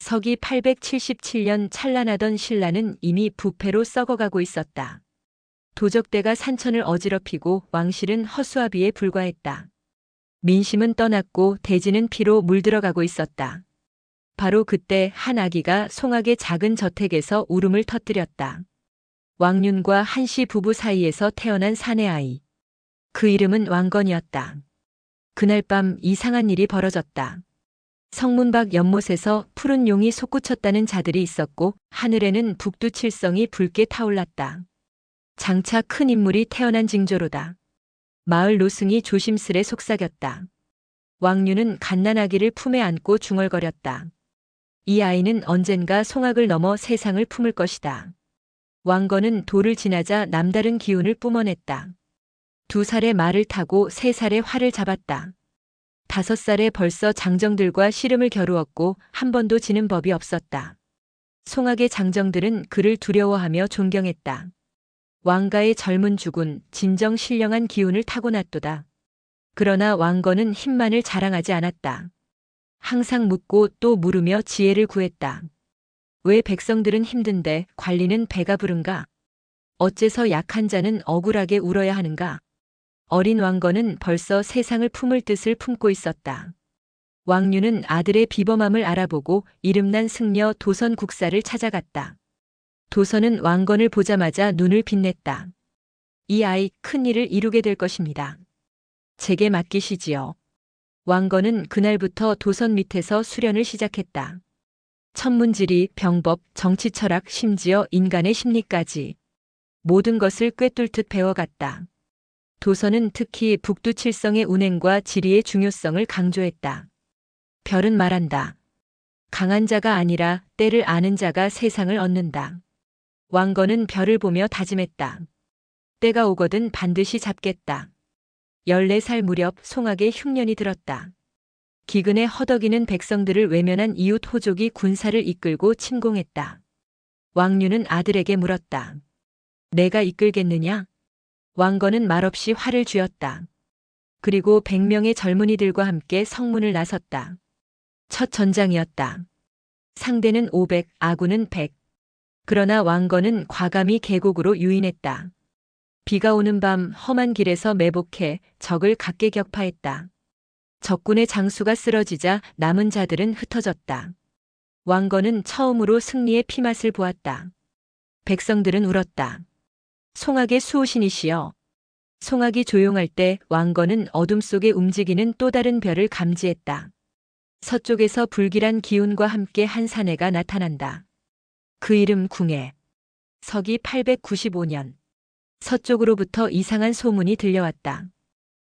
서기 877년 찬란하던 신라는 이미 부패로 썩어가고 있었다. 도적대가 산천을 어지럽히고 왕실은 허수아비에 불과했다. 민심은 떠났고 대지는 피로 물들어가고 있었다. 바로 그때 한 아기가 송악의 작은 저택에서 울음을 터뜨렸다. 왕윤과 한씨 부부 사이에서 태어난 사내 아이. 그 이름은 왕건이었다. 그날 밤 이상한 일이 벌어졌다. 성문 밖 연못에서 푸른 용이 솟구쳤다는 자들이 있었고 하늘에는 북두칠성이 붉게 타올랐다. 장차 큰 인물이 태어난 징조로다. 마을 노승이 조심스레 속삭였다. 왕윤은 갓난아기를 품에 안고 중얼거렸다. 이 아이는 언젠가 송악을 넘어 세상을 품을 것이다. 왕건은 돌을 지나자 남다른 기운을 뿜어냈다. 2살에 말을 타고 3살에 활을 잡았다. 5살에 벌써 장정들과 씨름을 겨루었고 한 번도 지는 법이 없었다. 송악의 장정들은 그를 두려워하며 존경했다. 왕가의 젊은 주군, 진정 신령한 기운을 타고났도다. 그러나 왕건은 힘만을 자랑하지 않았다. 항상 묻고 또 물으며 지혜를 구했다. 왜 백성들은 힘든데 관리는 배가 부른가? 어째서 약한 자는 억울하게 울어야 하는가? 어린 왕건은 벌써 세상을 품을 뜻을 품고 있었다. 왕윤은 아들의 비범함을 알아보고 이름난 승려 도선 국사를 찾아갔다. 도선은 왕건을 보자마자 눈을 빛냈다. 이 아이 큰 일을 이루게 될 것입니다. 제게 맡기시지요. 왕건은 그날부터 도선 밑에서 수련을 시작했다. 천문지리, 병법, 정치철학, 심지어 인간의 심리까지 모든 것을 꿰뚫듯 배워갔다. 도선은 특히 북두칠성의 운행과 지리의 중요성을 강조했다. 별은 말한다. 강한 자가 아니라 때를 아는 자가 세상을 얻는다. 왕건은 별을 보며 다짐했다. 때가 오거든 반드시 잡겠다. 14살 무렵 송악의 흉년이 들었다. 기근에 허덕이는 백성들을 외면한 이웃 호족이 군사를 이끌고 침공했다. 왕윤은 아들에게 물었다. 내가 이끌겠느냐? 왕건은 말없이 활을 쥐었다. 그리고 100명의 젊은이들과 함께 성문을 나섰다. 첫 전장이었다. 상대는 500, 아군은 100. 그러나 왕건은 과감히 계곡으로 유인했다. 비가 오는 밤 험한 길에서 매복해 적을 각계 격파했다. 적군의 장수가 쓰러지자 남은 자들은 흩어졌다. 왕건은 처음으로 승리의 피맛을 보았다. 백성들은 울었다. 송악의 수호신이시여. 송악이 조용할 때 왕건은 어둠 속에 움직이는 또 다른 별을 감지했다. 서쪽에서 불길한 기운과 함께 한 사내가 나타난다. 그 이름 궁예. 서기 895년. 서쪽으로부터 이상한 소문이 들려왔다.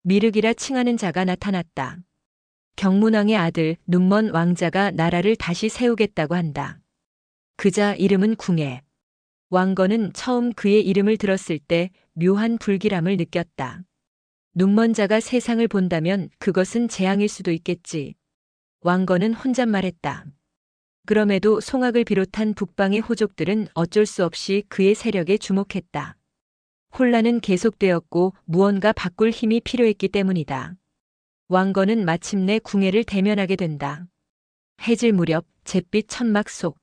미륵이라 칭하는 자가 나타났다. 경문왕의 아들 눈먼 왕자가 나라를 다시 세우겠다고 한다. 그자 이름은 궁예. 왕건은 처음 그의 이름을 들었을 때 묘한 불길함을 느꼈다. 눈먼 자가 세상을 본다면 그것은 재앙일 수도 있겠지. 왕건은 혼잣말했다. 그럼에도 송악을 비롯한 북방의 호족들은 어쩔 수 없이 그의 세력에 주목했다. 혼란은 계속되었고 무언가 바꿀 힘이 필요했기 때문이다. 왕건은 마침내 궁예를 대면하게 된다. 해질 무렵 잿빛 천막 속.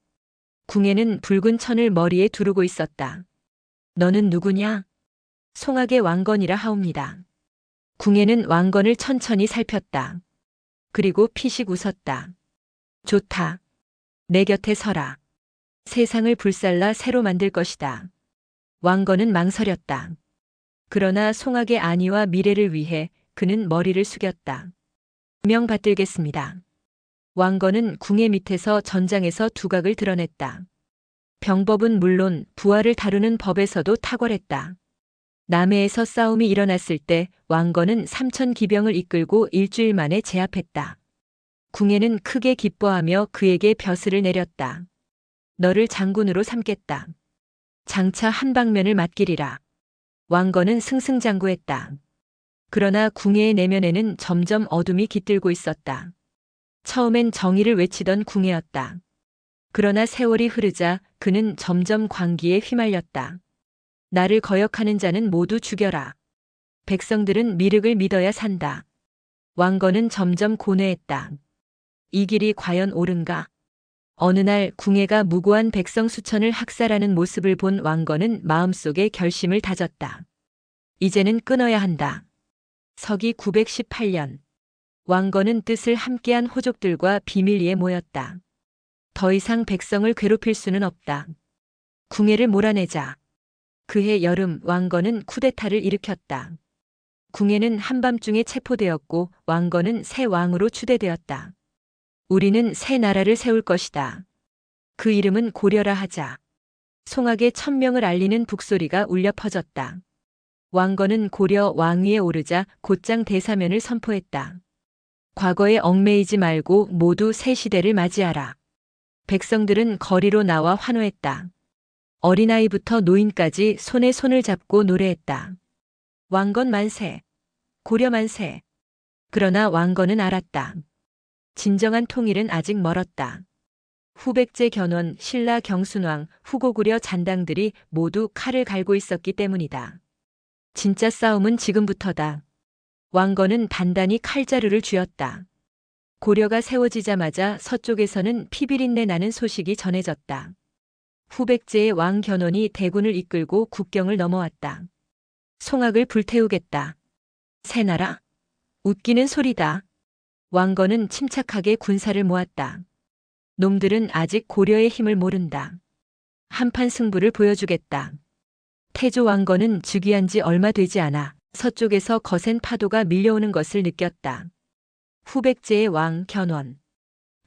궁예는 붉은 천을 머리에 두르고 있었다. 너는 누구냐? 송악의 왕건이라 하옵니다. 궁예는 왕건을 천천히 살폈다. 그리고 피식 웃었다. 좋다. 내 곁에 서라. 세상을 불살라 새로 만들 것이다. 왕건은 망설였다. 그러나 송악의 안위와 미래를 위해 그는 머리를 숙였다. 명 받들겠습니다. 왕건은 궁예 밑에서 전장에서 두각을 드러냈다. 병법은 물론 부하를 다루는 법에서도 탁월했다. 남해에서 싸움이 일어났을 때 왕건은 3,000 기병을 이끌고 일주일 만에 제압했다. 궁예는 크게 기뻐하며 그에게 벼슬을 내렸다. 너를 장군으로 삼겠다. 장차 한 방면을 맡기리라. 왕건은 승승장구했다. 그러나 궁예의 내면에는 점점 어둠이 깃들고 있었다. 처음엔 정의를 외치던 궁예였다. 그러나 세월이 흐르자 그는 점점 광기에 휘말렸다. 나를 거역하는 자는 모두 죽여라. 백성들은 미륵을 믿어야 산다. 왕건은 점점 고뇌했다. 이 길이 과연 옳은가? 어느 날 궁예가 무고한 백성 수천을 학살하는 모습을 본 왕건은 마음속에 결심을 다졌다. 이제는 끊어야 한다. 서기 918년. 왕건은 뜻을 함께한 호족들과 비밀리에 모였다. 더 이상 백성을 괴롭힐 수는 없다. 궁예를 몰아내자. 그해 여름 왕건은 쿠데타를 일으켰다. 궁예는 한밤중에 체포되었고 왕건은 새 왕으로 추대되었다. 우리는 새 나라를 세울 것이다. 그 이름은 고려라 하자. 송악의 천명을 알리는 북소리가 울려 퍼졌다. 왕건은 고려 왕위에 오르자 곧장 대사면을 선포했다. 과거에 얽매이지 말고 모두 새 시대를 맞이하라. 백성들은 거리로 나와 환호했다. 어린아이부터 노인까지 손에 손을 잡고 노래했다. 왕건 만세, 고려 만세. 그러나 왕건은 알았다. 진정한 통일은 아직 멀었다. 후백제 견훤, 신라 경순왕, 후고구려 잔당들이 모두 칼을 갈고 있었기 때문이다. 진짜 싸움은 지금부터다. 왕건은 단단히 칼자루를 쥐었다. 고려가 세워지자마자 서쪽에서는 피비린내 나는 소식이 전해졌다. 후백제의 왕 견훤이 대군을 이끌고 국경을 넘어왔다. 송악을 불태우겠다. 새나라? 웃기는 소리다. 왕건은 침착하게 군사를 모았다. 놈들은 아직 고려의 힘을 모른다. 한판 승부를 보여주겠다. 태조 왕건은 즉위한 지 얼마 되지 않아 서쪽에서 거센 파도가 밀려오는 것을 느꼈다. 후백제의 왕 견훤.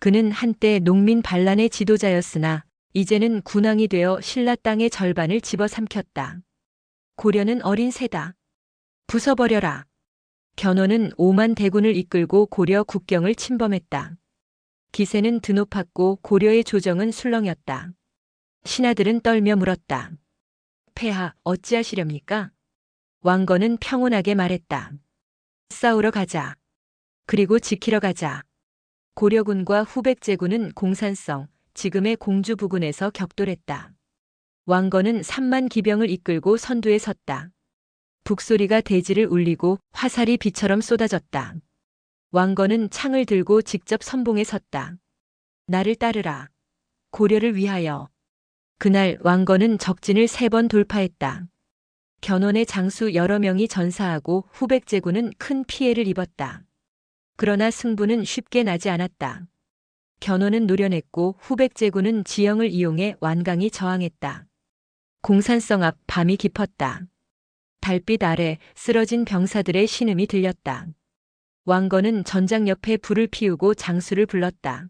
그는 한때 농민 반란의 지도자였으나 이제는 군왕이 되어 신라 땅의 절반을 집어삼켰다. 고려는 어린 새다. 부숴버려라. 견훤은 5만 대군을 이끌고 고려 국경을 침범했다. 기세는 드높았고 고려의 조정은 술렁였다. 신하들은 떨며 물었다. 폐하, 어찌하시렵니까? 왕건은 평온하게 말했다. 싸우러 가자. 그리고 지키러 가자. 고려군과 후백제군은 공산성, 지금의 공주 부근에서 격돌했다. 왕건은 3만 기병을 이끌고 선두에 섰다. 북소리가 대지를 울리고 화살이 비처럼 쏟아졌다. 왕건은 창을 들고 직접 선봉에 섰다. 나를 따르라. 고려를 위하여. 그날 왕건은 적진을 3번 돌파했다. 견훤의 장수 여러 명이 전사하고 후백제군은 큰 피해를 입었다. 그러나 승부는 쉽게 나지 않았다. 견훤은 노련했고 후백제군은 지형을 이용해 완강히 저항했다. 공산성 앞 밤이 깊었다. 달빛 아래 쓰러진 병사들의 신음이 들렸다. 왕건은 전장 옆에 불을 피우고 장수를 불렀다.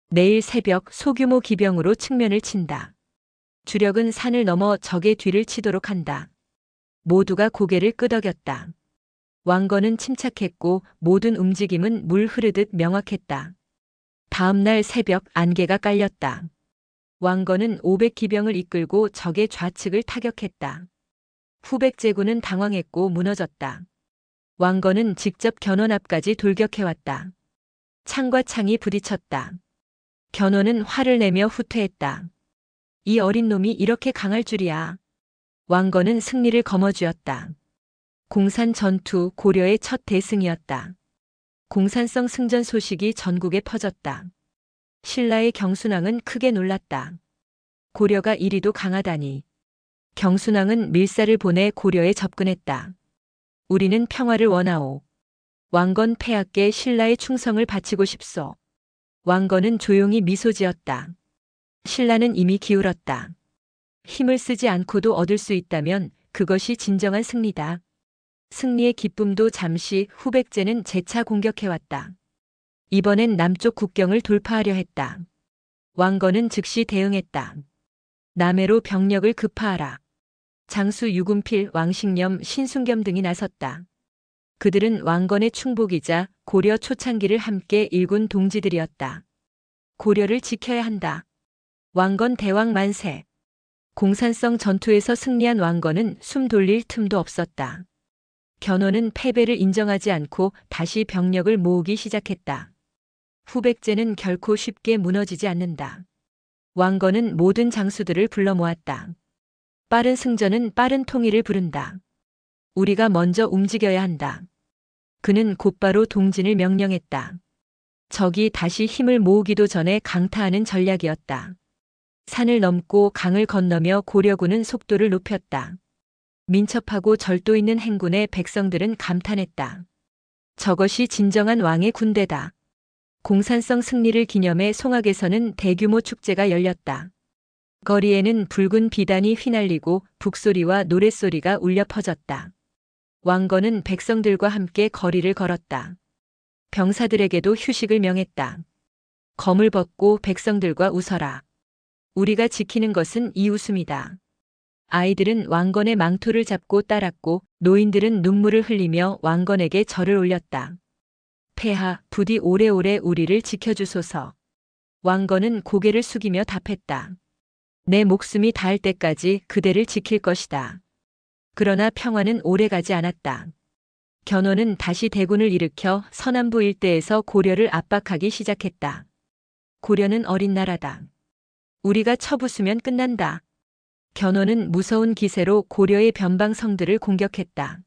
내일 새벽 소규모 기병으로 측면을 친다. 주력은 산을 넘어 적의 뒤를 치도록 한다. 모두가 고개를 끄덕였다. 왕건은 침착했고 모든 움직임은 물 흐르듯 명확했다. 다음 날 새벽 안개가 깔렸다. 왕건은 500기병을 이끌고 적의 좌측을 타격했다. 후백제군은 당황했고 무너졌다. 왕건은 직접 견훤 앞까지 돌격해왔다. 창과 창이 부딪혔다. 견훤은 화를 내며 후퇴했다. 이 어린 놈이 이렇게 강할 줄이야. 왕건은 승리를 거머쥐었다. 공산 전투 고려의 첫 대승이었다. 공산성 승전 소식이 전국에 퍼졌다. 신라의 경순왕은 크게 놀랐다. 고려가 이리도 강하다니. 경순왕은 밀사를 보내 고려에 접근했다. 우리는 평화를 원하오. 왕건 폐하께 신라의 충성을 바치고 싶소. 왕건은 조용히 미소 지었다. 신라는 이미 기울었다. 힘을 쓰지 않고도 얻을 수 있다면 그것이 진정한 승리다. 승리의 기쁨도 잠시 후백제는 재차 공격해왔다. 이번엔 남쪽 국경을 돌파하려 했다. 왕건은 즉시 대응했다. 남해로 병력을 급파하라. 장수 유금필, 왕식염, 신순겸 등이 나섰다. 그들은 왕건의 충복이자 고려 초창기를 함께 일군 동지들이었다. 고려를 지켜야 한다. 왕건 대왕 만세. 공산성 전투에서 승리한 왕건은 숨 돌릴 틈도 없었다. 견훤은 패배를 인정하지 않고 다시 병력을 모으기 시작했다. 후백제는 결코 쉽게 무너지지 않는다. 왕건은 모든 장수들을 불러 모았다. 빠른 승전은 빠른 통일을 부른다. 우리가 먼저 움직여야 한다. 그는 곧바로 동진을 명령했다. 적이 다시 힘을 모으기도 전에 강타하는 전략이었다. 산을 넘고 강을 건너며 고려군은 속도를 높였다. 민첩하고 절도 있는 행군에 백성들은 감탄했다. 저것이 진정한 왕의 군대다. 공산성 승리를 기념해 송악에서는 대규모 축제가 열렸다. 거리에는 붉은 비단이 휘날리고 북소리와 노랫소리가 울려 퍼졌다. 왕건은 백성들과 함께 거리를 걸었다. 병사들에게도 휴식을 명했다. 검을 벗고 백성들과 웃어라. 우리가 지키는 것은 이 웃음이다. 아이들은 왕건의 망토를 잡고 따랐고 노인들은 눈물을 흘리며 왕건에게 절을 올렸다. 폐하, 부디 오래오래 우리를 지켜주소서. 왕건은 고개를 숙이며 답했다. 내 목숨이 닿을 때까지 그대를 지킬 것이다. 그러나 평화는 오래가지 않았다. 견훤은 다시 대군을 일으켜 서남부 일대에서 고려를 압박하기 시작했다. 고려는 어린 나라다. 우리가 쳐부수면 끝난다. 견훤은 무서운 기세로 고려의 변방성들을 공격했다.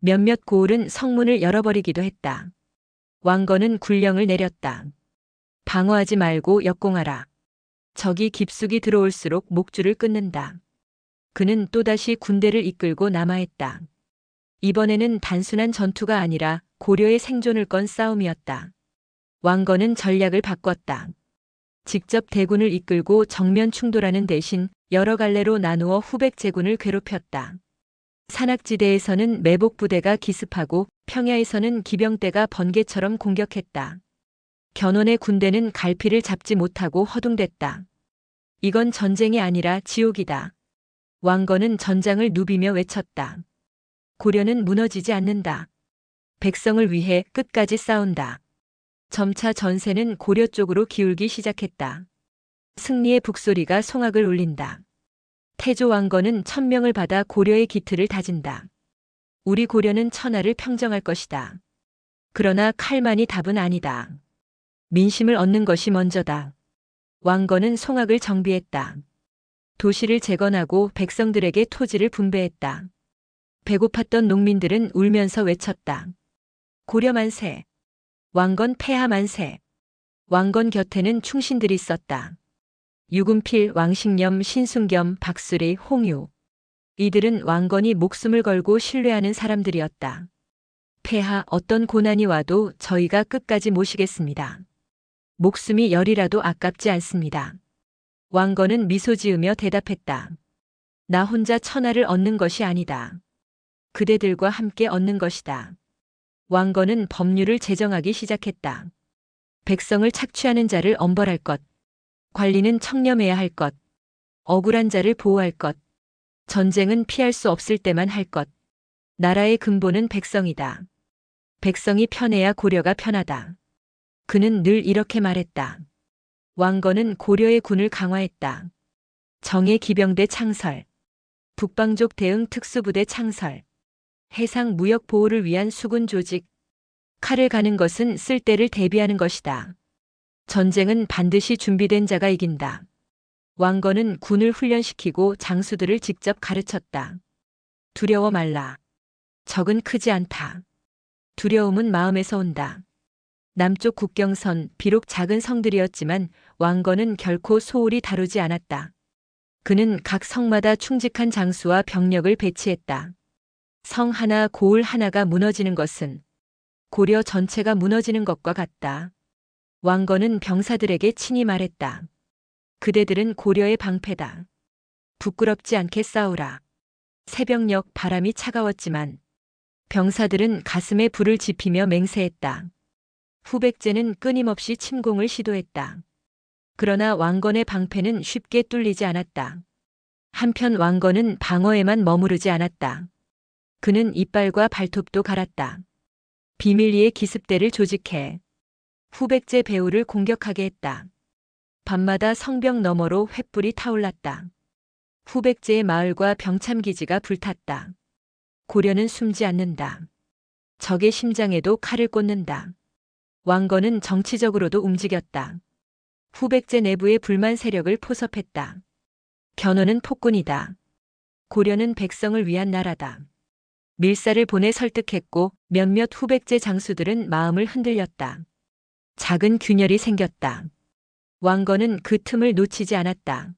몇몇 고을은 성문을 열어버리기도 했다. 왕건은 군령을 내렸다. 방어하지 말고 역공하라. 적이 깊숙이 들어올수록 목줄을 끊는다. 그는 또다시 군대를 이끌고 남하했다. 이번에는 단순한 전투가 아니라 고려의 생존을 건 싸움이었다. 왕건은 전략을 바꿨다. 직접 대군을 이끌고 정면 충돌하는 대신 여러 갈래로 나누어 후백 제군을 괴롭혔다. 산악지대에서는 매복 부대가 기습하고 평야에서는 기병대가 번개처럼 공격했다. 견훤의 군대는 갈피를 잡지 못하고 허둥댔다. 이건 전쟁이 아니라 지옥이다. 왕건은 전장을 누비며 외쳤다. 고려는 무너지지 않는다. 백성을 위해 끝까지 싸운다. 점차 전세는 고려 쪽으로 기울기 시작했다. 승리의 북소리가 송악을 울린다. 태조 왕건은 천명을 받아 고려의 기틀을 다진다. 우리 고려는 천하를 평정할 것이다. 그러나 칼만이 답은 아니다. 민심을 얻는 것이 먼저다. 왕건은 송악을 정비했다. 도시를 재건하고 백성들에게 토지를 분배했다. 배고팠던 농민들은 울면서 외쳤다. 고려 만세. 왕건 폐하 만세. 왕건 곁에는 충신들이 있었다. 유금필, 왕식염, 신순겸, 박수리, 홍유. 이들은 왕건이 목숨을 걸고 신뢰하는 사람들이었다. 폐하, 어떤 고난이 와도 저희가 끝까지 모시겠습니다. 목숨이 열이라도 아깝지 않습니다. 왕건은 미소 지으며 대답했다. 나 혼자 천하를 얻는 것이 아니다. 그대들과 함께 얻는 것이다. 왕건은 법률을 제정하기 시작했다. 백성을 착취하는 자를 엄벌할 것, 관리는 청렴해야 할 것, 억울한 자를 보호할 것, 전쟁은 피할 수 없을 때만 할 것. 나라의 근본은 백성이다. 백성이 편해야 고려가 편하다. 그는 늘 이렇게 말했다. 왕건은 고려의 군을 강화했다. 정예 기병대 창설, 북방족 대응 특수부대 창설, 해상 무역 보호를 위한 수군 조직. 칼을 가는 것은 쓸 때를 대비하는 것이다. 전쟁은 반드시 준비된 자가 이긴다. 왕건은 군을 훈련시키고 장수들을 직접 가르쳤다. 두려워 말라. 적은 크지 않다. 두려움은 마음에서 온다. 남쪽 국경선, 비록 작은 성들이었지만 왕건은 결코 소홀히 다루지 않았다. 그는 각 성마다 충직한 장수와 병력을 배치했다. 성 하나, 고을 하나가 무너지는 것은 고려 전체가 무너지는 것과 같다. 왕건은 병사들에게 친히 말했다. 그대들은 고려의 방패다. 부끄럽지 않게 싸우라. 새벽녘 바람이 차가웠지만 병사들은 가슴에 불을 지피며 맹세했다. 후백제는 끊임없이 침공을 시도했다. 그러나 왕건의 방패는 쉽게 뚫리지 않았다. 한편 왕건은 방어에만 머무르지 않았다. 그는 이빨과 발톱도 갈았다. 비밀리에 기습대를 조직해 후백제 배후를 공격하게 했다. 밤마다 성벽 너머로 횃불이 타올랐다. 후백제의 마을과 병참기지가 불탔다. 고려는 숨지 않는다. 적의 심장에도 칼을 꽂는다. 왕건은 정치적으로도 움직였다. 후백제 내부의 불만 세력을 포섭했다. 견훤은 폭군이다. 고려는 백성을 위한 나라다. 밀사를 보내 설득했고 몇몇 후백제 장수들은 마음을 흔들렸다. 작은 균열이 생겼다. 왕건은 그 틈을 놓치지 않았다.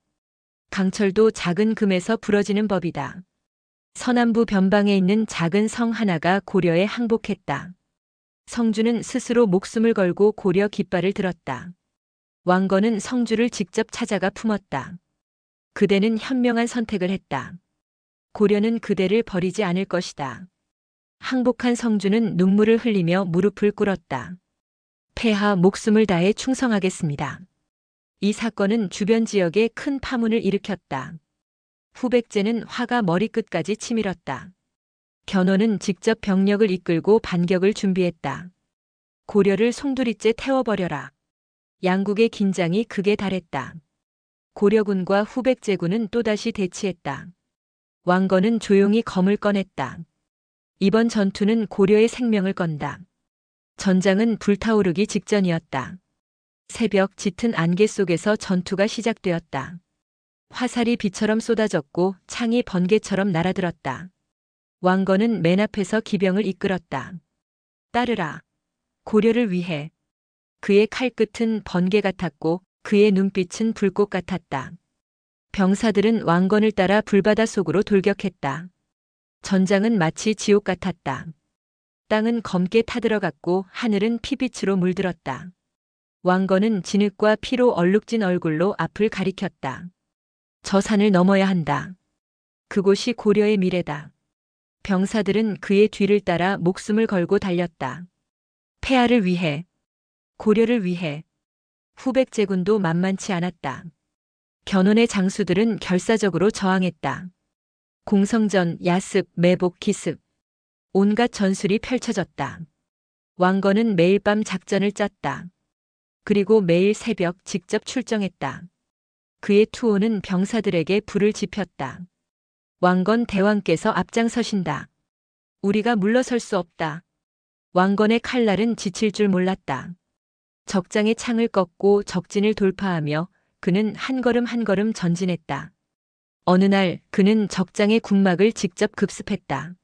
강철도 작은 금에서 부러지는 법이다. 서남부 변방에 있는 작은 성 하나가 고려에 항복했다. 성주는 스스로 목숨을 걸고 고려 깃발을 들었다. 왕건은 성주를 직접 찾아가 품었다. 그대는 현명한 선택을 했다. 고려는 그대를 버리지 않을 것이다. 항복한 성주는 눈물을 흘리며 무릎을 꿇었다. 폐하 목숨을 다해 충성하겠습니다. 이 사건은 주변 지역에 큰 파문을 일으켰다. 후백제는 화가 머리끝까지 치밀었다. 견훤은 직접 병력을 이끌고 반격을 준비했다. 고려를 송두리째 태워버려라. 양국의 긴장이 극에 달했다. 고려군과 후백제군은 또다시 대치했다. 왕건은 조용히 검을 꺼냈다. 이번 전투는 고려의 생명을 건다. 전장은 불타오르기 직전이었다. 새벽 짙은 안개 속에서 전투가 시작되었다. 화살이 비처럼 쏟아졌고 창이 번개처럼 날아들었다. 왕건은 맨 앞에서 기병을 이끌었다. 따르라. 고려를 위해. 그의 칼끝은 번개 같았고 그의 눈빛은 불꽃 같았다. 병사들은 왕건을 따라 불바다 속으로 돌격했다. 전장은 마치 지옥 같았다. 땅은 검게 타들어갔고 하늘은 피빛으로 물들었다. 왕건은 진흙과 피로 얼룩진 얼굴로 앞을 가리켰다. 저 산을 넘어야 한다. 그곳이 고려의 미래다. 병사들은 그의 뒤를 따라 목숨을 걸고 달렸다. 폐하를 위해, 고려를 위해. 후백제군도 만만치 않았다. 견훤의 장수들은 결사적으로 저항했다. 공성전, 야습, 매복, 기습. 온갖 전술이 펼쳐졌다. 왕건은 매일 밤 작전을 짰다. 그리고 매일 새벽 직접 출정했다. 그의 투호는 병사들에게 불을 지폈다. 왕건 대왕께서 앞장서신다. 우리가 물러설 수 없다. 왕건의 칼날은 지칠 줄 몰랐다. 적장의 창을 꺾고 적진을 돌파하며 그는 한 걸음 한 걸음 전진했다. 어느 날 그는 적장의 군막을 직접 급습했다.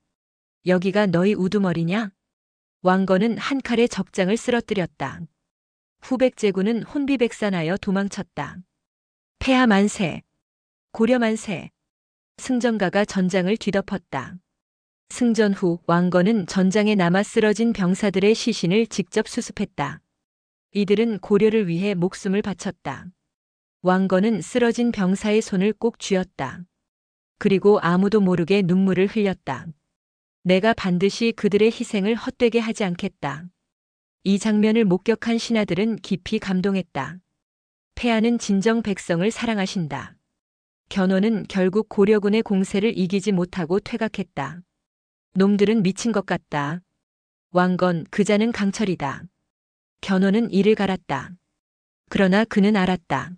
여기가 너희 우두머리냐? 왕건은 한 칼에 적장을 쓰러뜨렸다. 후백제군은 혼비백산하여 도망쳤다. 폐하 만세, 고려 만세. 승전가가 전장을 뒤덮었다. 승전 후 왕건은 전장에 남아 쓰러진 병사들의 시신을 직접 수습했다. 이들은 고려를 위해 목숨을 바쳤다. 왕건은 쓰러진 병사의 손을 꼭 쥐었다. 그리고 아무도 모르게 눈물을 흘렸다. 내가 반드시 그들의 희생을 헛되게 하지 않겠다. 이 장면을 목격한 신하들은 깊이 감동했다. 폐하는 진정 백성을 사랑하신다. 견훤은 결국 고려군의 공세를 이기지 못하고 퇴각했다. 놈들은 미친 것 같다. 왕건, 그자는 강철이다. 견훤은 이를 갈았다. 그러나 그는 알았다.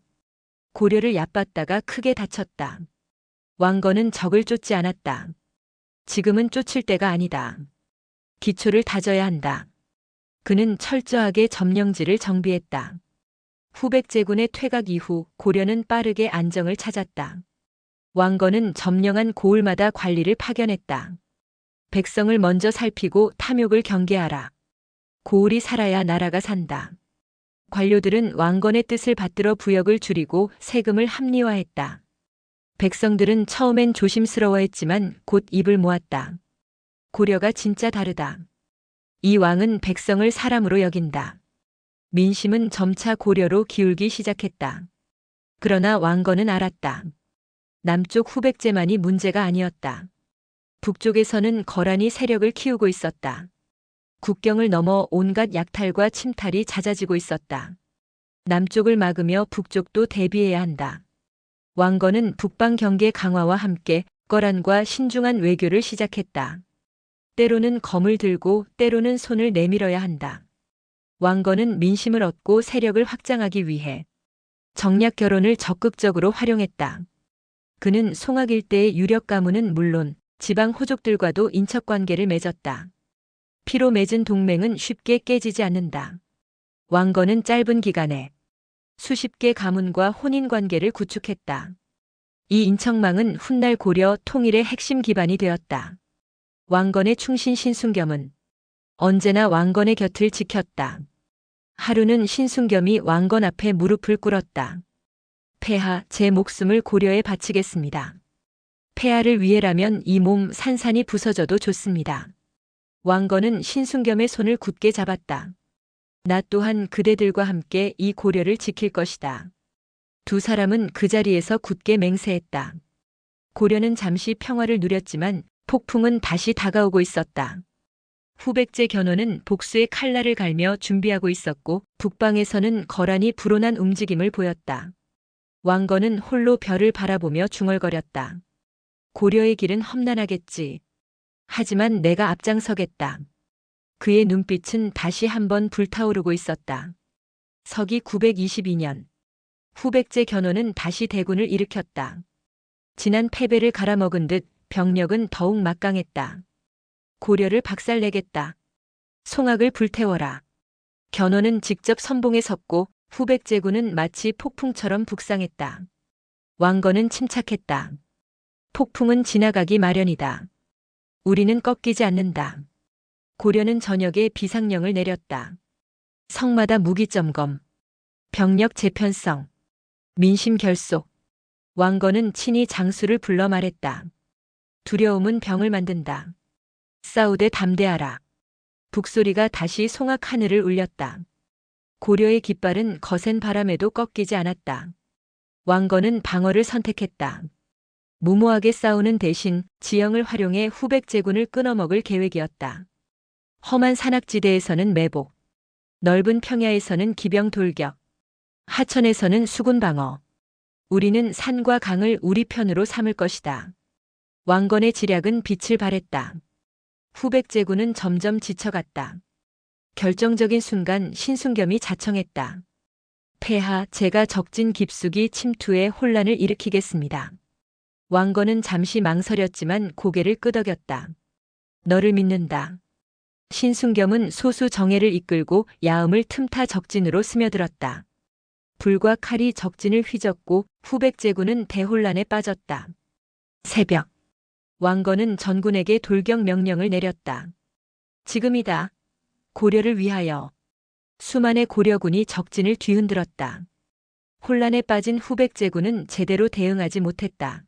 고려를 얕봤다가 크게 다쳤다. 왕건은 적을 쫓지 않았다. 지금은 쫓을 때가 아니다. 기초를 다져야 한다. 그는 철저하게 점령지를 정비했다. 후백제군의 퇴각 이후 고려는 빠르게 안정을 찾았다. 왕건은 점령한 고을마다 관리를 파견했다. 백성을 먼저 살피고 탐욕을 경계하라. 고을이 살아야 나라가 산다. 관료들은 왕건의 뜻을 받들어 부역을 줄이고 세금을 합리화했다. 백성들은 처음엔 조심스러워했지만 곧 입을 모았다. 고려가 진짜 다르다. 이 왕은 백성을 사람으로 여긴다. 민심은 점차 고려로 기울기 시작했다. 그러나 왕건은 알았다. 남쪽 후백제만이 문제가 아니었다. 북쪽에서는 거란이 세력을 키우고 있었다. 국경을 넘어 온갖 약탈과 침탈이 잦아지고 있었다. 남쪽을 막으며 북쪽도 대비해야 한다. 왕건은 북방 경계 강화와 함께 거란과 신중한 외교를 시작했다. 때로는 검을 들고 때로는 손을 내밀어야 한다. 왕건은 민심을 얻고 세력을 확장하기 위해 정략 결혼을 적극적으로 활용했다. 그는 송악 일대의 유력 가문은 물론 지방 호족들과도 인척관계를 맺었다. 피로 맺은 동맹은 쉽게 깨지지 않는다. 왕건은 짧은 기간에 수십 개 가문과 혼인관계를 구축했다. 이 인척망은 훗날 고려 통일의 핵심 기반이 되었다. 왕건의 충신 신순겸은 언제나 왕건의 곁을 지켰다. 하루는 신순겸이 왕건 앞에 무릎을 꿇었다. 폐하, 제 목숨을 고려에 바치겠습니다. 폐하를 위해라면 이 몸 산산이 부서져도 좋습니다. 왕건은 신순겸의 손을 굳게 잡았다. 나 또한 그대들과 함께 이 고려를 지킬 것이다. 두 사람은 그 자리에서 굳게 맹세했다. 고려는 잠시 평화를 누렸지만 폭풍은 다시 다가오고 있었다. 후백제 견훤은 복수의 칼날을 갈며 준비하고 있었고 북방에서는 거란이 불온한 움직임을 보였다. 왕건은 홀로 별을 바라보며 중얼거렸다. 고려의 길은 험난하겠지. 하지만 내가 앞장서겠다. 그의 눈빛은 다시 한번 불타오르고 있었다. 서기 922년 후백제 견훤은 다시 대군을 일으켰다. 지난 패배를 갈아먹은 듯 병력은 더욱 막강했다. 고려를 박살내겠다. 송악을 불태워라. 견훤은 직접 선봉에 섰고 후백제군은 마치 폭풍처럼 북상했다. 왕건은 침착했다. 폭풍은 지나가기 마련이다. 우리는 꺾이지 않는다. 고려는 저녁에 비상령을 내렸다. 성마다 무기점검, 병력 재편성, 민심 결속. 왕건은 친히 장수를 불러 말했다. 두려움은 병을 만든다. 싸우되 담대하라. 북소리가 다시 송악 하늘을 울렸다. 고려의 깃발은 거센 바람에도 꺾이지 않았다. 왕건은 방어를 선택했다. 무모하게 싸우는 대신 지형을 활용해 후백제군을 끊어먹을 계획이었다. 험한 산악지대에서는 매복, 넓은 평야에서는 기병 돌격, 하천에서는 수군 방어. 우리는 산과 강을 우리 편으로 삼을 것이다. 왕건의 지략은 빛을 발했다. 후백제군은 점점 지쳐갔다. 결정적인 순간 신순겸이 자청했다. 폐하, 제가 적진 깊숙이 침투해 혼란을 일으키겠습니다. 왕건은 잠시 망설였지만 고개를 끄덕였다. 너를 믿는다. 신순겸은 소수 정예를 이끌고 야음을 틈타 적진으로 스며들었다. 불과 칼이 적진을 휘젓고 후백제군은 대혼란에 빠졌다. 새벽. 왕건은 전군에게 돌격 명령을 내렸다. 지금이다. 고려를 위하여. 수만의 고려군이 적진을 뒤흔들었다. 혼란에 빠진 후백제군은 제대로 대응하지 못했다.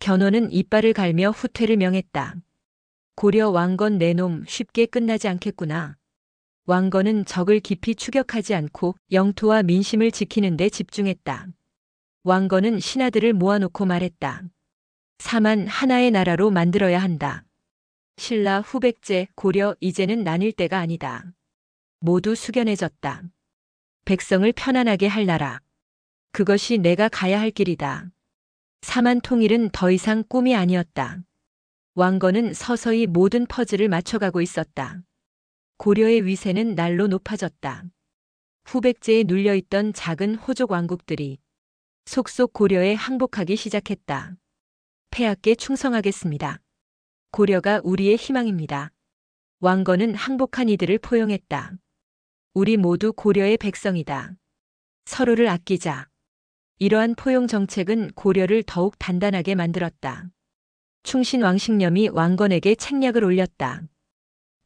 견훤은 이빨을 갈며 후퇴를 명했다. 고려 왕건 내놈 쉽게 끝나지 않겠구나. 왕건은 적을 깊이 추격하지 않고 영토와 민심을 지키는 데 집중했다. 왕건은 신하들을 모아놓고 말했다. 사만 하나의 나라로 만들어야 한다. 신라, 후백제, 고려 이제는 나뉠 때가 아니다. 모두 숙연해졌다. 백성을 편안하게 할 나라. 그것이 내가 가야 할 길이다. 사만 통일은 더 이상 꿈이 아니었다. 왕건은 서서히 모든 퍼즐을 맞춰가고 있었다. 고려의 위세는 날로 높아졌다. 후백제에 눌려있던 작은 호족 왕국들이 속속 고려에 항복하기 시작했다. 폐하께 충성하겠습니다. 고려가 우리의 희망입니다. 왕건은 항복한 이들을 포용했다. 우리 모두 고려의 백성이다. 서로를 아끼자. 이러한 포용 정책은 고려를 더욱 단단하게 만들었다. 충신 왕식념이 왕건에게 책략을 올렸다.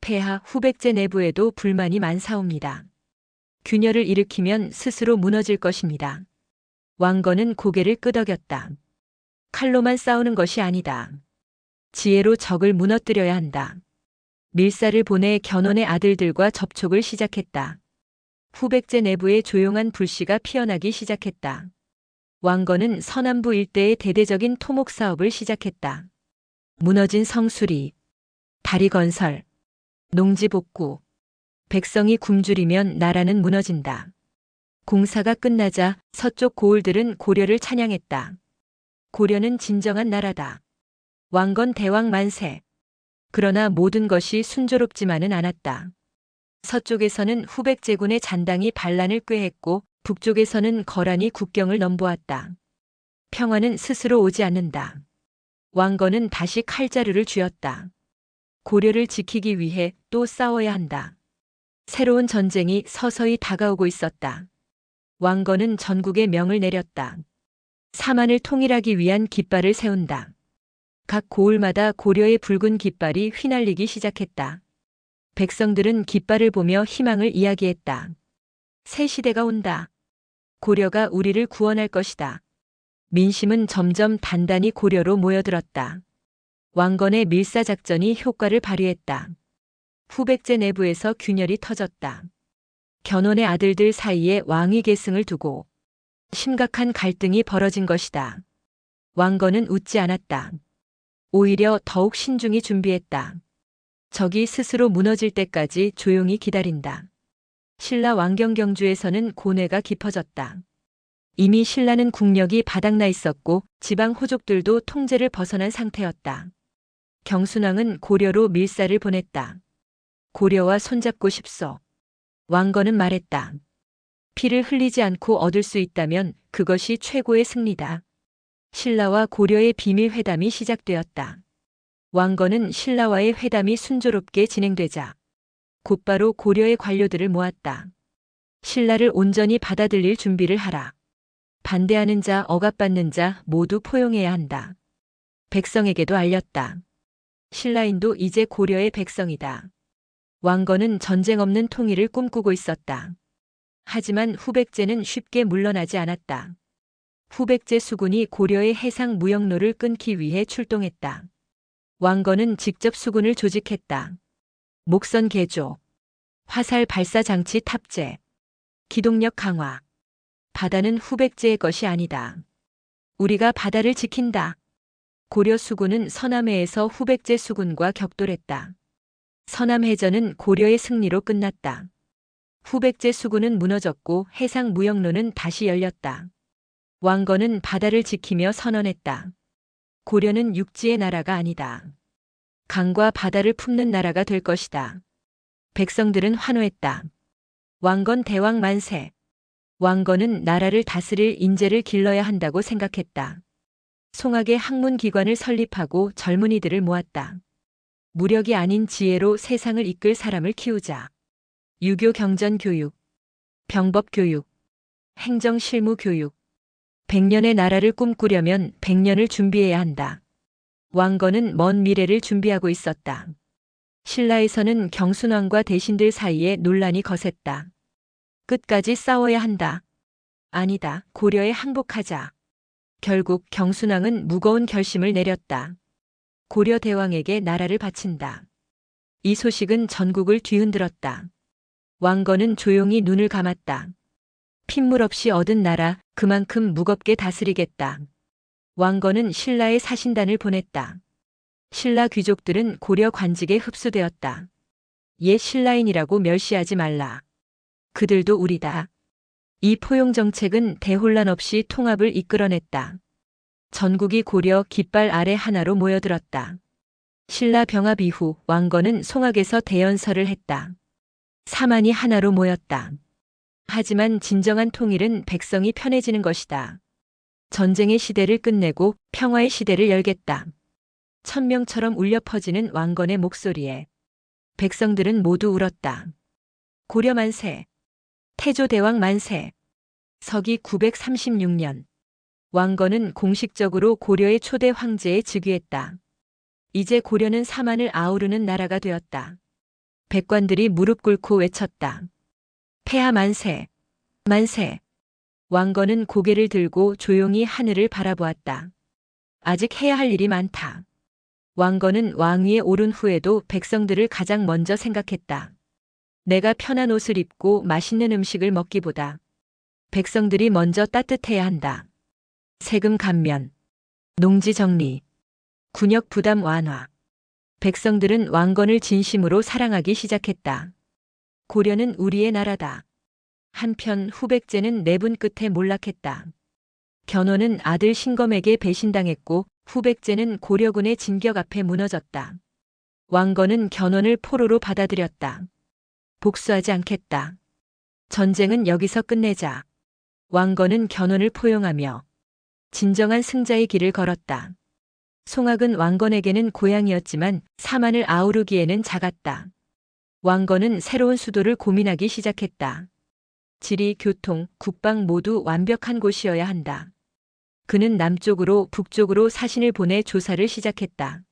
폐하, 후백제 내부에도 불만이 많사옵니다. 균열을 일으키면 스스로 무너질 것입니다. 왕건은 고개를 끄덕였다. 칼로만 싸우는 것이 아니다. 지혜로 적을 무너뜨려야 한다. 밀사를 보내 견훤의 아들들과 접촉을 시작했다. 후백제 내부에 조용한 불씨가 피어나기 시작했다. 왕건은 서남부 일대의 대대적인 토목 사업을 시작했다. 무너진 성수리, 다리 건설, 농지 복구. 백성이 굶주리면 나라는 무너진다. 공사가 끝나자 서쪽 고을들은 고려를 찬양했다. 고려는 진정한 나라다. 왕건 대왕 만세. 그러나 모든 것이 순조롭지만은 않았다. 서쪽에서는 후백제군의 잔당이 반란을 꾀했고 북쪽에서는 거란이 국경을 넘보았다. 평화는 스스로 오지 않는다. 왕건은 다시 칼자루를 쥐었다. 고려를 지키기 위해 또 싸워야 한다. 새로운 전쟁이 서서히 다가오고 있었다. 왕건은 전국에 명을 내렸다. 사만을 통일하기 위한 깃발을 세운다. 각 고을마다 고려의 붉은 깃발이 휘날리기 시작했다. 백성들은 깃발을 보며 희망을 이야기했다. 새 시대가 온다. 고려가 우리를 구원할 것이다. 민심은 점점 단단히 고려로 모여들었다. 왕건의 밀사작전이 효과를 발휘했다. 후백제 내부에서 균열이 터졌다. 견훤의 아들들 사이에 왕위 계승을 두고 심각한 갈등이 벌어진 것이다. 왕건은 웃지 않았다. 오히려 더욱 신중히 준비했다. 적이 스스로 무너질 때까지 조용히 기다린다. 신라 왕경경주에서는 고뇌가 깊어졌다. 이미 신라는 국력이 바닥나 있었고 지방 호족들도 통제를 벗어난 상태였다. 경순왕은 고려로 밀사를 보냈다. 고려와 손잡고 싶소. 왕건은 말했다. 피를 흘리지 않고 얻을 수 있다면 그것이 최고의 승리다. 신라와 고려의 비밀 회담이 시작되었다. 왕건은 신라와의 회담이 순조롭게 진행되자 곧바로 고려의 관료들을 모았다. 신라를 온전히 받아들일 준비를 하라. 반대하는 자, 억압받는 자 모두 포용해야 한다. 백성에게도 알렸다. 신라인도 이제 고려의 백성이다. 왕건은 전쟁 없는 통일을 꿈꾸고 있었다. 하지만 후백제는 쉽게 물러나지 않았다. 후백제 수군이 고려의 해상 무역로를 끊기 위해 출동했다. 왕건은 직접 수군을 조직했다. 목선 개조, 화살 발사 장치 탑재, 기동력 강화. 바다는 후백제의 것이 아니다. 우리가 바다를 지킨다. 고려 수군은 서남해에서 후백제 수군과 격돌했다. 서남해전은 고려의 승리로 끝났다. 후백제 수군은 무너졌고 해상 무역로는 다시 열렸다. 왕건은 바다를 지키며 선언했다. 고려는 육지의 나라가 아니다. 강과 바다를 품는 나라가 될 것이다. 백성들은 환호했다. 왕건 대왕 만세. 왕건은 나라를 다스릴 인재를 길러야 한다고 생각했다. 송악의 학문기관을 설립하고 젊은이들을 모았다. 무력이 아닌 지혜로 세상을 이끌 사람을 키우자. 유교 경전 교육, 병법 교육, 행정 실무 교육. 100년의 나라를 꿈꾸려면 100년을 준비해야 한다. 왕건은 먼 미래를 준비하고 있었다. 신라에서는 경순왕과 대신들 사이에 논란이 거셌다. 끝까지 싸워야 한다. 아니다. 고려에 항복하자. 결국 경순왕은 무거운 결심을 내렸다. 고려 대왕에게 나라를 바친다. 이 소식은 전국을 뒤흔들었다. 왕건은 조용히 눈을 감았다. 핏물 없이 얻은 나라 그만큼 무겁게 다스리겠다. 왕건은 신라의 사신단을 보냈다. 신라 귀족들은 고려 관직에 흡수되었다. 옛 신라인이라고 멸시하지 말라. 그들도 우리다. 이 포용 정책은 대혼란 없이 통합을 이끌어냈다. 전국이 고려 깃발 아래 하나로 모여들었다. 신라 병합 이후 왕건은 송악에서 대연설을 했다. 사만이 하나로 모였다. 하지만 진정한 통일은 백성이 편해지는 것이다. 전쟁의 시대를 끝내고 평화의 시대를 열겠다. 천명처럼 울려 퍼지는 왕건의 목소리에 백성들은 모두 울었다. 고려 만세. 태조대왕 만세. 서기 936년. 왕건은 공식적으로 고려의 초대 황제에 즉위했다. 이제 고려는 사만을 아우르는 나라가 되었다. 백관들이 무릎 꿇고 외쳤다. 폐하 만세. 만세. 왕건은 고개를 들고 조용히 하늘을 바라보았다. 아직 해야 할 일이 많다. 왕건은 왕위에 오른 후에도 백성들을 가장 먼저 생각했다. 내가 편한 옷을 입고 맛있는 음식을 먹기보다 백성들이 먼저 따뜻해야 한다. 세금 감면, 농지 정리, 군역 부담 완화. 백성들은 왕건을 진심으로 사랑하기 시작했다. 고려는 우리의 나라다. 한편 후백제는 내분 끝에 몰락했다. 견훤은 아들 신검에게 배신당했고 후백제는 고려군의 진격 앞에 무너졌다. 왕건은 견훤을 포로로 받아들였다. 복수하지 않겠다. 전쟁은 여기서 끝내자. 왕건은 견훤을 포용하며 진정한 승자의 길을 걸었다. 송악은 왕건에게는 고향이었지만 사만을 아우르기에는 작았다. 왕건은 새로운 수도를 고민하기 시작했다. 지리, 교통, 국방 모두 완벽한 곳이어야 한다. 그는 남쪽으로 북쪽으로 사신을 보내 조사를 시작했다.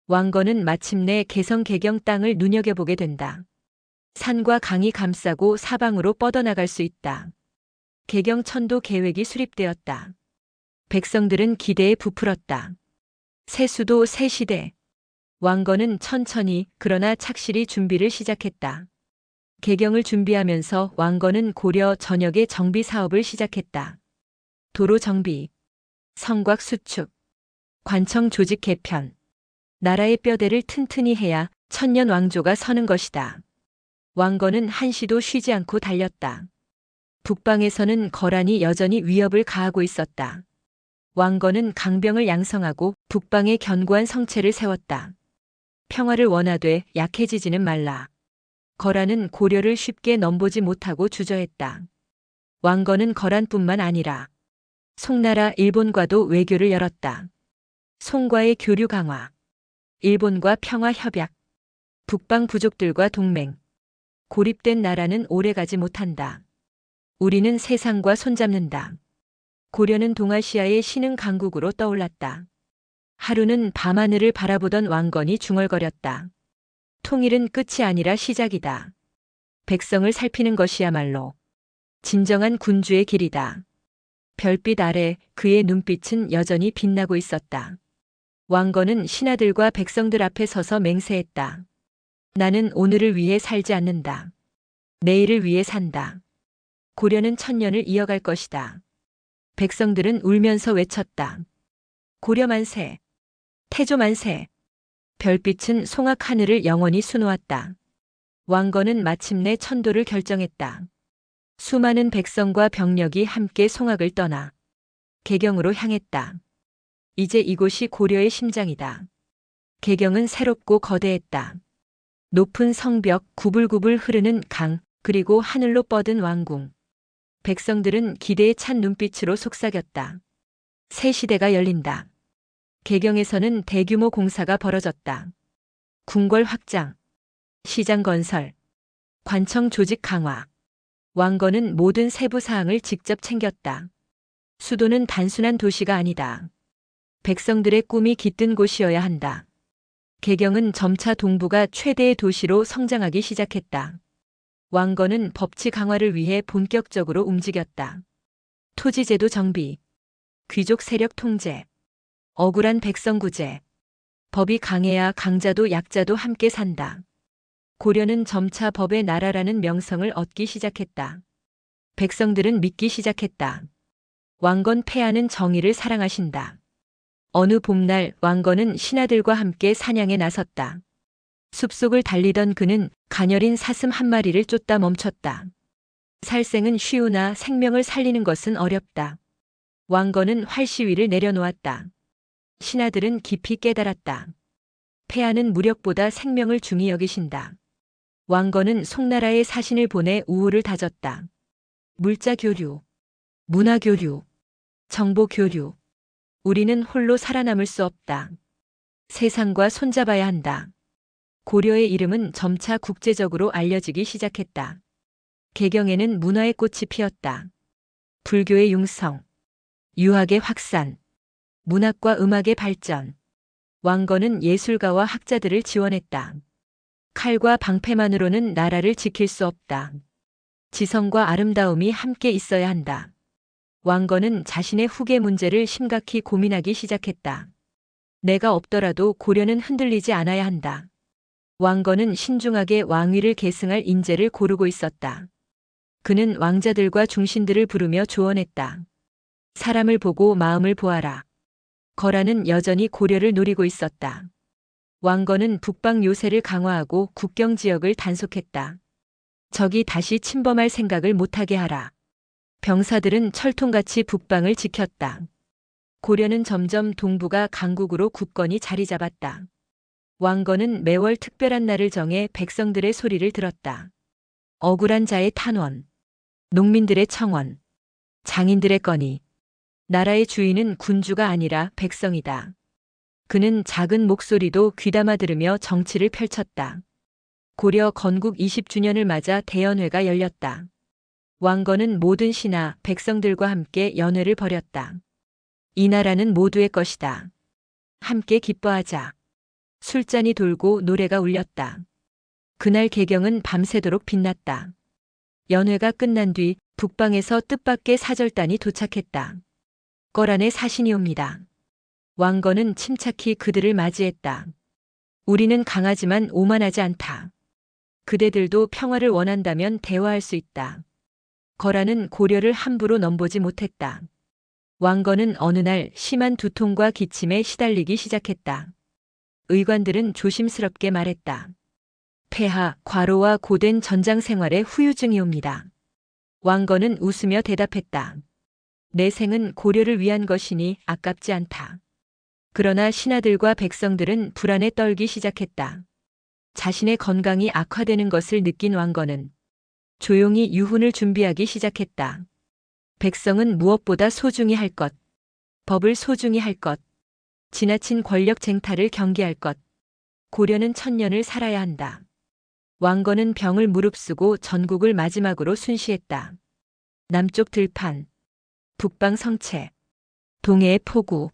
왕건은 마침내 개성 개경 땅을 눈여겨보게 된다. 산과 강이 감싸고 사방으로 뻗어나갈 수 있다. 개경천도 계획이 수립되었다. 백성들은 기대에 부풀었다. 새 수도 새 시대. 왕건은 천천히 그러나 착실히 준비를 시작했다. 개경을 준비하면서 왕건은 고려 전역의 정비 사업을 시작했다. 도로 정비, 성곽 수축, 관청 조직 개편. 나라의 뼈대를 튼튼히 해야 천년 왕조가 서는 것이다. 왕건은 한시도 쉬지 않고 달렸다. 북방에서는 거란이 여전히 위협을 가하고 있었다. 왕건은 강병을 양성하고 북방에 견고한 성체를 세웠다. 평화를 원하되 약해지지는 말라. 거란은 고려를 쉽게 넘보지 못하고 주저했다. 왕건은 거란뿐만 아니라 송나라 일본과도 외교를 열었다. 송과의 교류 강화, 일본과 평화 협약, 북방 부족들과 동맹. 고립된 나라는 오래가지 못한다. 우리는 세상과 손잡는다. 고려는 동아시아의 신흥 강국으로 떠올랐다. 하루는 밤하늘을 바라보던 왕건이 중얼거렸다. 통일은 끝이 아니라 시작이다. 백성을 살피는 것이야말로 진정한 군주의 길이다. 별빛 아래 그의 눈빛은 여전히 빛나고 있었다. 왕건은 신하들과 백성들 앞에 서서 맹세했다. 나는 오늘을 위해 살지 않는다. 내일을 위해 산다. 고려는 천년을 이어갈 것이다. 백성들은 울면서 외쳤다. 고려 만세, 태조 만세. 별빛은 송악 하늘을 영원히 수놓았다. 왕건은 마침내 천도를 결정했다. 수많은 백성과 병력이 함께 송악을 떠나 개경으로 향했다. 이제 이곳이 고려의 심장이다. 개경은 새롭고 거대했다. 높은 성벽, 구불구불 흐르는 강, 그리고 하늘로 뻗은 왕궁. 백성들은 기대에 찬 눈빛으로 속삭였다. 새 시대가 열린다. 개경에서는 대규모 공사가 벌어졌다. 궁궐 확장, 시장 건설, 관청 조직 강화. 왕건은 모든 세부 사항을 직접 챙겼다. 수도는 단순한 도시가 아니다. 백성들의 꿈이 깃든 곳이어야 한다. 개경은 점차 동부가 최대의 도시로 성장하기 시작했다. 왕건은 법치 강화를 위해 본격적으로 움직였다. 토지제도 정비, 귀족 세력 통제, 억울한 백성 구제. 법이 강해야 강자도 약자도 함께 산다. 고려는 점차 법의 나라라는 명성을 얻기 시작했다. 백성들은 믿기 시작했다. 왕건 폐하는 정의를 사랑하신다. 어느 봄날 왕건은 신하들과 함께 사냥에 나섰다. 숲속을 달리던 그는 가녀린 사슴 한 마리를 쫓다 멈췄다. 살생은 쉬우나 생명을 살리는 것은 어렵다. 왕건은 활시위를 내려놓았다. 신하들은 깊이 깨달았다. 폐하는 무력보다 생명을 중히 여기신다. 왕건은 송나라에 사신을 보내 우호를 다졌다. 물자 교류, 문화 교류, 정보 교류. 우리는 홀로 살아남을 수 없다. 세상과 손잡아야 한다. 고려의 이름은 점차 국제적으로 알려지기 시작했다. 개경에는 문화의 꽃이 피었다. 불교의 융성, 유학의 확산, 문학과 음악의 발전. 왕건은 예술가와 학자들을 지원했다. 칼과 방패만으로는 나라를 지킬 수 없다. 지성과 아름다움이 함께 있어야 한다. 왕건은 자신의 후계 문제를 심각히 고민하기 시작했다. 내가 없더라도 고려는 흔들리지 않아야 한다. 왕건은 신중하게 왕위를 계승할 인재를 고르고 있었다. 그는 왕자들과 중신들을 부르며 조언했다. 사람을 보고 마음을 보아라. 거란은 여전히 고려를 노리고 있었다. 왕건은 북방 요새를 강화하고 국경 지역을 단속했다. 적이 다시 침범할 생각을 못하게 하라. 병사들은 철통같이 북방을 지켰다. 고려는 점점 동부가 강국으로 굳건히 자리 잡았다. 왕건은 매월 특별한 날을 정해 백성들의 소리를 들었다. 억울한 자의 탄원, 농민들의 청원, 장인들의 건의. 나라의 주인은 군주가 아니라 백성이다. 그는 작은 목소리도 귀담아 들으며 정치를 펼쳤다. 고려 건국 20주년을 맞아 대연회가 열렸다. 왕건은 모든 신하, 백성들과 함께 연회를 벌였다. 이 나라는 모두의 것이다. 함께 기뻐하자. 술잔이 돌고 노래가 울렸다. 그날 개경은 밤새도록 빛났다. 연회가 끝난 뒤 북방에서 뜻밖의 사절단이 도착했다. 거란의 사신이 옵니다. 왕건은 침착히 그들을 맞이했다. 우리는 강하지만 오만하지 않다. 그대들도 평화를 원한다면 대화할 수 있다. 거란은 고려를 함부로 넘보지 못했다. 왕건은 어느 날 심한 두통과 기침에 시달리기 시작했다. 의관들은 조심스럽게 말했다. 폐하, 과로와 고된 전장 생활에 후유증이 옵니다. 왕건은 웃으며 대답했다. 내 생은 고려를 위한 것이니 아깝지 않다. 그러나 신하들과 백성들은 불안에 떨기 시작했다. 자신의 건강이 악화되는 것을 느낀 왕건은 조용히 유훈을 준비하기 시작했다. 백성은 무엇보다 소중히 할 것, 법을 소중히 할 것, 지나친 권력 쟁탈을 경계할 것, 고려는 천년을 살아야 한다. 왕건은 병을 무릅쓰고 전국을 마지막으로 순시했다. 남쪽 들판, 북방 성체, 동해의 포구,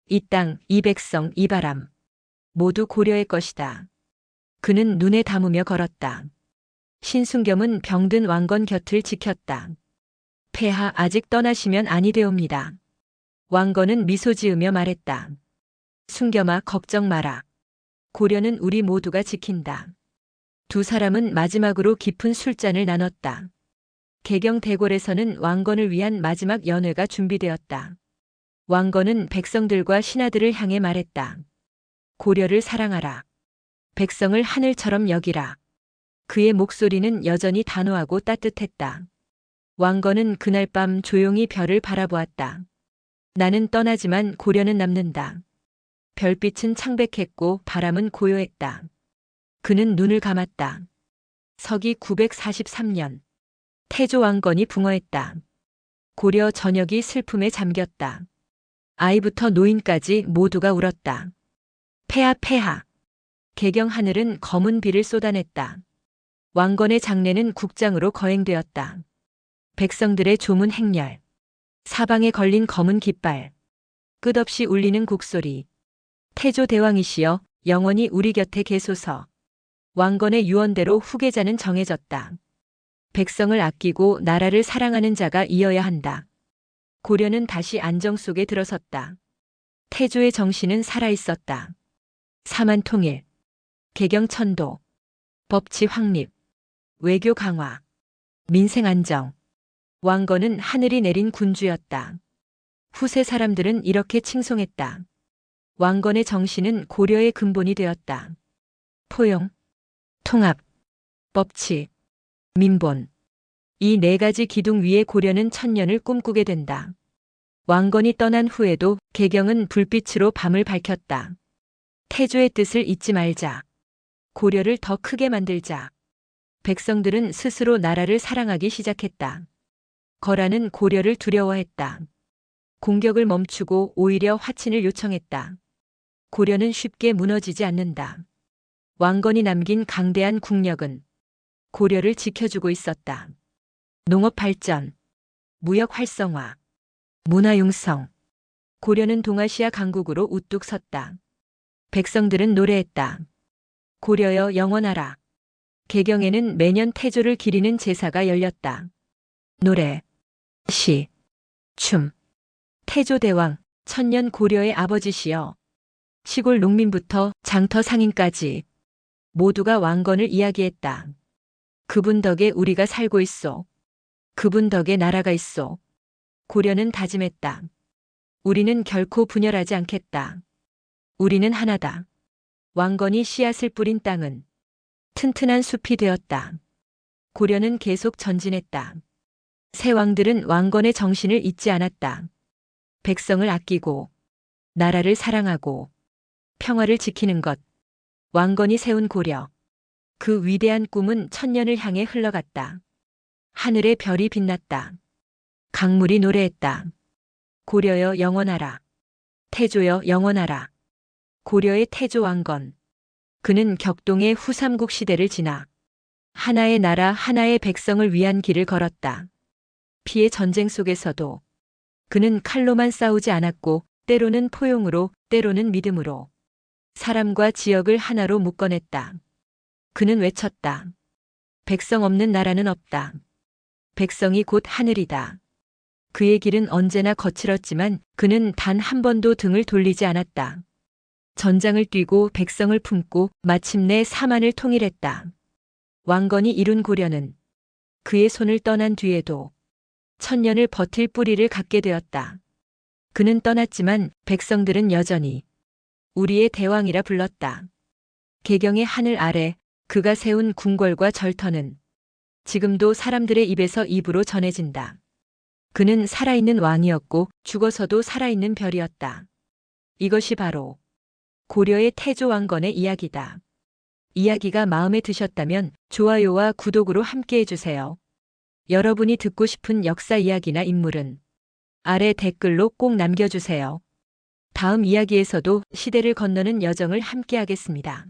이 땅, 이 백성, 이 바람, 모두 고려의 것이다. 그는 눈에 담으며 걸었다. 신순겸은 병든 왕건 곁을 지켰다. 폐하 아직 떠나시면 아니 되옵니다. 왕건은 미소 지으며 말했다. 순겸아 걱정 마라. 고려는 우리 모두가 지킨다. 두 사람은 마지막으로 깊은 술잔을 나눴다. 개경 대궐에서는 왕건을 위한 마지막 연회가 준비되었다. 왕건은 백성들과 신하들을 향해 말했다. 고려를 사랑하라. 백성을 하늘처럼 여기라. 그의 목소리는 여전히 단호하고 따뜻했다. 왕건은 그날 밤 조용히 별을 바라보았다. 나는 떠나지만 고려는 남는다. 별빛은 창백했고 바람은 고요했다. 그는 눈을 감았다. 서기 943년. 태조 왕건이 붕어했다. 고려 전역이 슬픔에 잠겼다. 아이부터 노인까지 모두가 울었다. 폐하 폐하. 개경 하늘은 검은 비를 쏟아냈다. 왕건의 장례는 국장으로 거행되었다. 백성들의 조문 행렬. 사방에 걸린 검은 깃발. 끝없이 울리는 곡소리. 태조 대왕이시여 영원히 우리 곁에 계소서. 왕건의 유언대로 후계자는 정해졌다. 백성을 아끼고 나라를 사랑하는 자가 이어야 한다. 고려는 다시 안정 속에 들어섰다. 태조의 정신은 살아있었다. 사만 통일, 개경 천도, 법치 확립, 외교 강화, 민생 안정. 왕건은 하늘이 내린 군주였다. 후세 사람들은 이렇게 칭송했다. 왕건의 정신은 고려의 근본이 되었다. 포용, 통합, 법치, 민본. 이 네 가지 기둥 위에 고려는 천년을 꿈꾸게 된다. 왕건이 떠난 후에도 개경은 불빛으로 밤을 밝혔다. 태조의 뜻을 잊지 말자. 고려를 더 크게 만들자. 백성들은 스스로 나라를 사랑하기 시작했다. 거란은 고려를 두려워했다. 공격을 멈추고 오히려 화친을 요청했다. 고려는 쉽게 무너지지 않는다. 왕건이 남긴 강대한 국력은 고려를 지켜주고 있었다. 농업 발전, 무역 활성화, 문화 융성. 고려는 동아시아 강국으로 우뚝 섰다. 백성들은 노래했다. 고려여 영원하라. 개경에는 매년 태조를 기리는 제사가 열렸다. 노래, 시, 춤. 태조대왕, 천년 고려의 아버지시여. 시골 농민부터 장터 상인까지 모두가 왕건을 이야기했다. 그분 덕에 우리가 살고 있소. 그분 덕에 나라가 있소. 고려는 다짐했다. 우리는 결코 분열하지 않겠다. 우리는 하나다. 왕건이 씨앗을 뿌린 땅은 튼튼한 숲이 되었다. 고려는 계속 전진했다. 새 왕들은 왕건의 정신을 잊지 않았다. 백성을 아끼고 나라를 사랑하고 평화를 지키는 것. 왕건이 세운 고려. 그 위대한 꿈은 천년을 향해 흘러갔다. 하늘의 별이 빛났다. 강물이 노래했다. 고려여 영원하라. 태조여 영원하라. 고려의 태조 왕건. 그는 격동의 후삼국 시대를 지나 하나의 나라 하나의 백성을 위한 길을 걸었다. 피의 전쟁 속에서도 그는 칼로만 싸우지 않았고 때로는 포용으로 때로는 믿음으로 사람과 지역을 하나로 묶어냈다. 그는 외쳤다. 백성 없는 나라는 없다. 백성이 곧 하늘이다. 그의 길은 언제나 거칠었지만 그는 단 한 번도 등을 돌리지 않았다. 전장을 뛰고 백성을 품고 마침내 사만을 통일했다. 왕건이 이룬 고려는 그의 손을 떠난 뒤에도 천년을 버틸 뿌리를 갖게 되었다. 그는 떠났지만 백성들은 여전히 우리의 대왕이라 불렀다. 개경의 하늘 아래 그가 세운 궁궐과 절터는 지금도 사람들의 입에서 입으로 전해진다. 그는 살아있는 왕이었고 죽어서도 살아있는 별이었다. 이것이 바로 고려의 태조 왕건의 이야기다. 이야기가 마음에 드셨다면 좋아요와 구독으로 함께 해주세요. 여러분이 듣고 싶은 역사 이야기나 인물은 아래 댓글로 꼭 남겨주세요. 다음 이야기에서도 시대를 건너는 여정을 함께 하겠습니다.